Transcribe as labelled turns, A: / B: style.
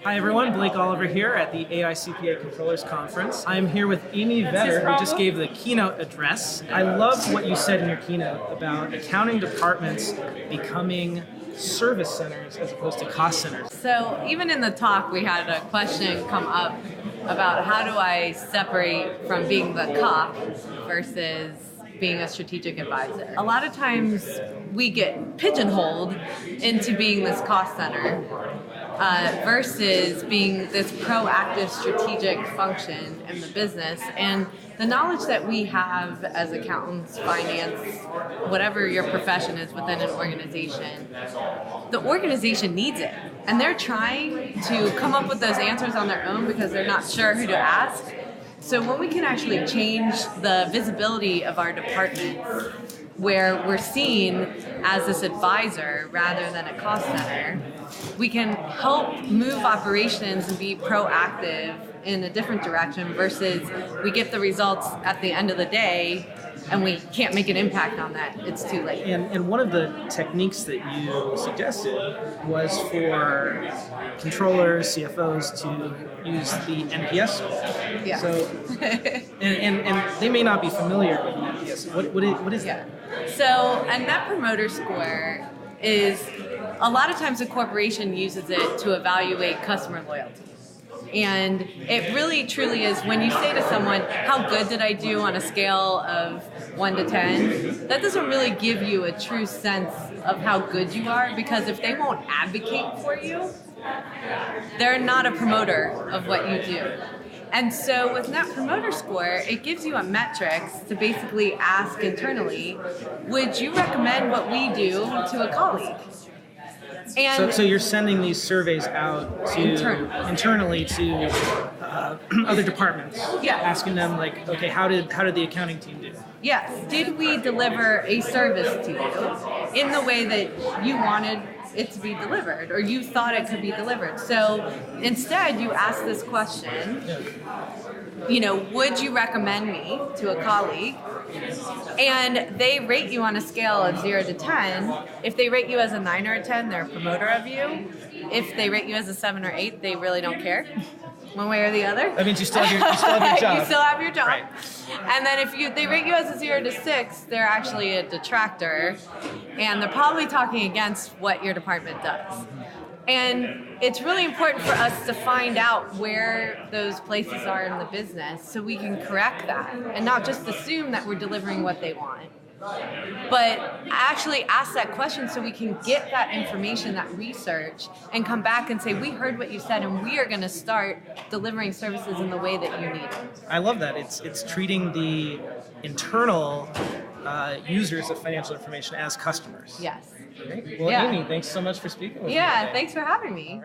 A: Hi everyone, Blake Oliver here at the AICPA Controllers Conference. I am here with Amy Vetter, who just gave the keynote address. I love what you said in your keynote about accounting departments becoming service centers as opposed to cost centers.
B: So even in the talk, we had a question come up about how do I separate from being the cop versus being a strategic advisor. A lot of times we get pigeonholed into being this cost center versus being this proactive strategic function in the business. And the knowledge that we have as accountants, finance, whatever your profession is within an organization, the organization needs it. And they're trying to come up with those answers on their own because they're not sure who to ask. So when we can actually change the visibility of our department, where we're seen as this advisor rather than a cost center, we can help move operations and be proactive in a different direction versus we get the results at the end of the day and we can't make an impact on that. It's too late.
A: And one of the techniques that you suggested was for controllers, CFOs to use the NPS score.
B: Yeah.
A: So, and they may not be familiar with the NPS. What is that?
B: So a Net Promoter Score is, a lot of times a corporation uses it to evaluate customer loyalty. And it really truly is when you say to someone, how good did I do on a scale of 1 to 10? That doesn't really give you a true sense of how good you are, because if they won't advocate for you, they're not a promoter of what you do. And so with Net Promoter Score, it gives you a metrics to basically ask internally, would you recommend what we do to a colleague? And
A: so you're sending these surveys out to internally to other departments, asking them like, okay, how did the accounting team do?
B: Yes, did we deliver a service to you in the way that you wanted it to be delivered, or you thought it could be delivered? So instead, you ask this question. Would you recommend me to a colleague? And they rate you on a scale of 0 to 10. If they rate you as a 9 or a 10, they're a promoter of you. If they rate you as a 7 or 8, they really don't care, one way or the other.
A: That means you still have your job.
B: You still have your job.
A: Right.
B: And then if they rate you as a 0 to 6, they're actually a detractor. And they're probably talking against what your department does. And it's really important for us to find out where those places are in the business so we can correct that and not just assume that we're delivering what they want, but actually ask that question so we can get that information, that research, and come back and say, we heard what you said and we are going to start delivering services in the way that you need it.
A: I love that. It's treating the internal users of financial information as customers.
B: Yes.
A: Great. Well, Amy, thanks so much for speaking with me today.
B: Thanks for having me.